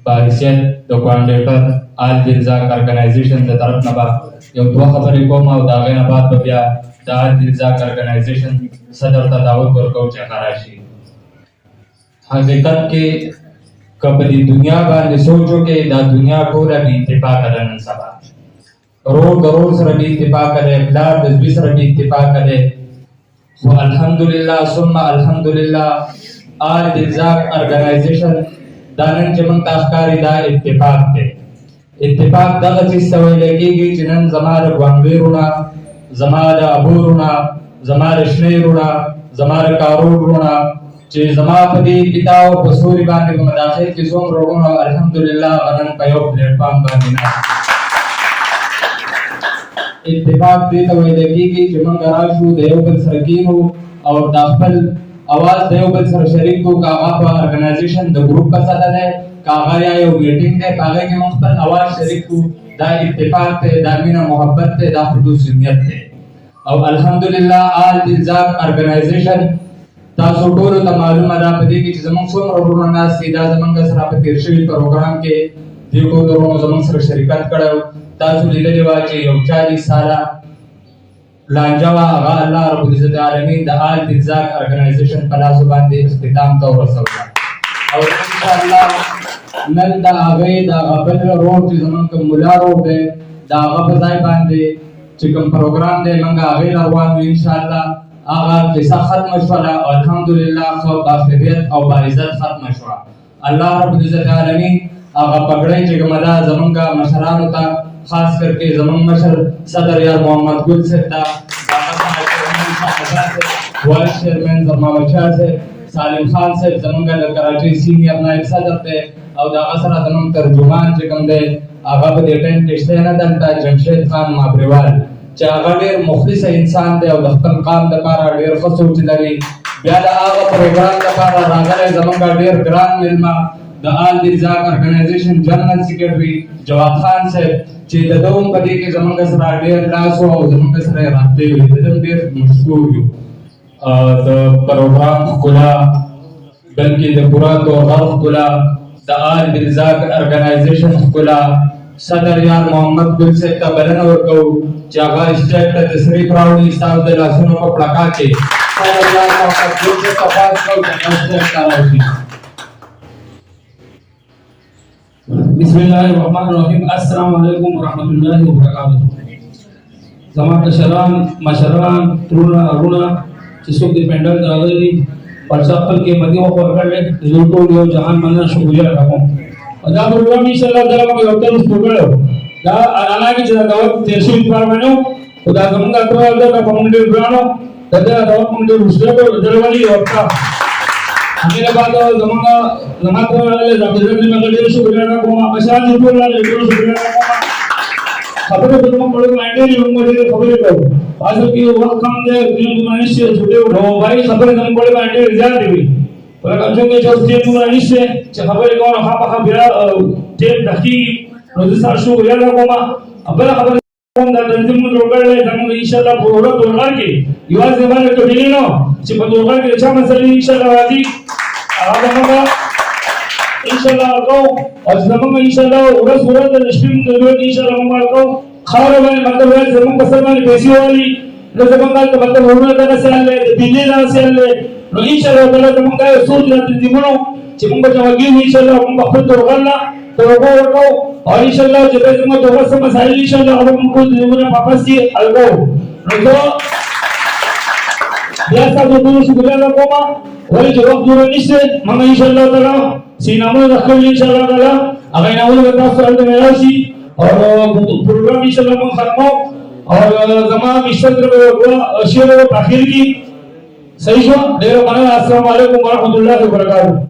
بحیثیت د کوارډینیټر آل د رزاق ارګنایزیشن د طرف نه به یو دوه خبرې کوم او د هغې نه بعد به بیا د آل د رزاق ارګنایزیشن صدر ته دعوت ورکوو چې هغه راشي. حقیقت کې که په دې دنیا باندې سوچ وکړې دا دنیا ټوله بې اتفاقه ده نن سبا. رور د رور سره بې اتفاقه دی، پلار د زوی سره بې اتفاقه دی. خو الحمدلله ثم الحمدلله آل د رزاق ارګنایزیشن دا نن چې موږ ته ښکاري دا اتفاق دی. اتفاق دغه څیز ته ویلی کېږي چې نن زما د ګوانګوي وروڼه، زما د ابو وروڼه، زما د شنې وروڼه، زما د کارو وروڼه چې زما په دې پیتاو په سوري باندې په مداخل کې څومره وروڼه الحمدلله هغه نن په یو پلیټفارم باندې ناست. اتفاق دې ته ویلی کېږي چې موږ راشو د یو بل سره کېنو او دا خپل اواز د یو بل سره شریک کړو، که هغه په ارګنایزیشن د ګروپ په سطحه دی، که هغه یا یو میټینګ دی، په هغې کې موږ خپل اواز شریک کړو. دا اتفاق دی، دا مینه محبت دی، دا خلوص نیت دی. او الحمدلله آل د رزاق ارګنایزیشن تاسو ټولو ته معلومه ده په دې کې چې زموږ څومره وروڼه ناست دي. دا زموږ سره په تېر شوي پروګرام کې دې ټولو وروڼو زموږ سره شرکت کړی و. تاسو لیدلې وه چې یو 40 ساله لانجه وه، هغه الله رب العزت عالمین د آل د رزاق ارګنایزیشن په لاسو باندې اختتام ته ورسوله. او انشاءالله نن د هغې د هغه بل روډ چې زموږ کوم ملا روډ دی د هغه په ځای باندې چې کوم پروګرام دی موږ هغې روان یو. انشاءالله هغه قصه ختمه شوله او الحمدلله ښه باخبریت او باعزت ختمه شوه. الله رب العزت عالمین هغه پګړۍ چې کومه ده زموږ مشرانو ته، خاص کر کے زمان مشر صدر یار محمد گل صاحب تا، وائس چیئرمین زمان مشر سے سالم خان صاحب زمان کا کراچی سینئر نائب صدر تے او دا غسرہ زمان ترجمان چکم دے آغا با دیٹین کشتے نا دلتا جمشید خان مابریوال چا آغا دیر مخلص انسان دے او دختن قام دا پارا دیر خسوچ لری بیادا آغا پروگرام دا پارا راگر زمان کا دیر گران ملما د آل د رزاق ارګنایزیشن جنرال سیکریټري جواد خان صاحب چې د دوم په دې کې زموږ سره ډېر لاس او زموږ سره راتللی وي، د دوم ډېر مشکور یو. د پروګرام ښکلا بلکې د پوره توغر ښکلا د آل د رزاق ارګنایزیشن ښکلا صدر یار محمد ګل صاحب ته بلنه ورکوو چې هغه اسټیج ته تشریف راوړي. ستاسو د لاسونو په پړکا کې صدر یار محمد ګل صاحب ته پاس کوو چې هغه اسټیج ته راشي. بسم الله الرحمن الرحیم. السلام علیکم ورحمۃ اللہ وبرکاتہ. زما کشران مشران ترونه ارونه چې څوک د پندل راغلي پرڅا خپل کې مدي او ورکړل زه ټول یو جهان مننه شکریا کوم. دا پروګرام ان شاء الله دا په یو تل وګړو دا انا کې چې دا وخت تیر شي په باندې خدا زمونږ ټول دا په مونږ ډیر ګرانو دا دا مونږ ډیر وسره درولي ورته امیر آباد زمونږ زمات راغلي زموږ د ډیر شکریا کوم. مشال ټول راغلي ډیر شکریا کوم. خبرې په موږ باندې یو موږ ډېر خبرې کوو تاسو کې وخت کم دی دین باندې چې چھوٹے نو بھائی خبرې موږ باندې زیات دی ولکه څنګه چې دین باندې چې خبرې کوو هغه په بیا ټیم دقیق نو د سره شو یا کومه خبره کوم دا تنظیم جوړ کړل زموږ ان شاء الله په ورځ ورغړ کې یو ځمانه ته ویلینو چې په ورغړ کې چې مسلې ان شاء الله راځي هغه موږ ان شاء الله کو او زموږ ان شاء الله ورځ د شپې د ورځې ان شاء الله موږ کو خاور باندې مطلب زموږ په سر باندې پیسې والی نو زموږ ته مطلب ورونه دا څه له دلی دا څه له نو ان شاء الله تعالی زموږ دا سوچ راځي دیمونو چې موږ ته وګورئ ان شاء الله موږ خپل ورغلا ته وګورو او ان شاء الله چې زموږ د وسه مسائل ان شاء الله موږ د دیمونو په پاس کې حل کوو. نو بیا تاسو ټول شکریا کوم ولې چې وخت جوړ نشته موږ ان شاء الله تعالی سینامو راخلو ان شاء الله تعالی هغه نامو ته تاسو ته راشي او پروګرام ان شاء الله موږ ختمو او زما مشتر په شیرو په اخر کې صحیح شو. ډیر مننه. السلام علیکم ورحمۃ اللہ وبرکاتہ.